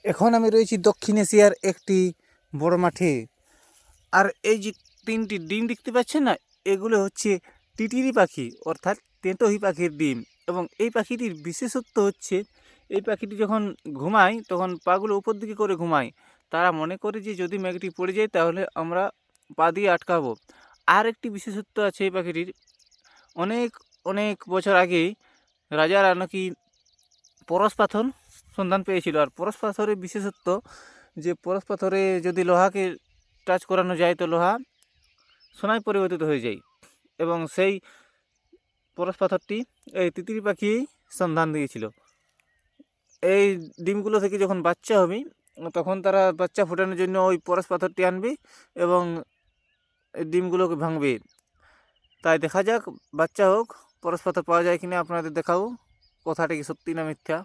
এখন আমি রয়েছি দক্ষিণ এশিয়ার একটি বড় মাঠে। আর এই যে 3টি ডিম দেখতে পাচ্ছেন না, এগুলো হচ্ছে টিটিরি পাখি অর্থাৎ তেঁতুই পাখির ডিম। এবং এই পাখিটির বিশেষত্ব হচ্ছে, এই পাখিটি যখন ঘুমায় তখন পাগুলো উপর দিকে করে ঘুমায়। তারা মনে করে যে যদি মেঘটি পড়ে যায় তাহলে আমরা পা দিয়ে আটকাবো। আর একটি বিশেষত্ব আছে এই পাখিটির। অনেক অনেক বছর আগে রাজারা নাকি পরশ পাথর সন্ধান পেয়েছিল। আর পরশ পাথরের বিশেষত্ব যে পরশ পাথরে যদি লোহাকে টাচ করানো যায় তো লোহা সোনায় পরিবর্তিত হয়ে যায়। এবং সেই পরশ পাথরটি এই তিতিরি পাখি সন্ধান দিয়েছিল। এই ডিমগুলো থেকে যখন বাচ্চা হবে তখন তারা বাচ্চা ফোটানোর জন্য ওই পরশ পাথরটি আনবে এবং এই ডিমগুলোকে ভাঙবে। তাই দেখা যাক বাচ্চা হোক, পরশ পাথর পাওয়া যায় কিনা আপনাদের দেখাবো, কথাটা কি সত্যি না মিথ্যা।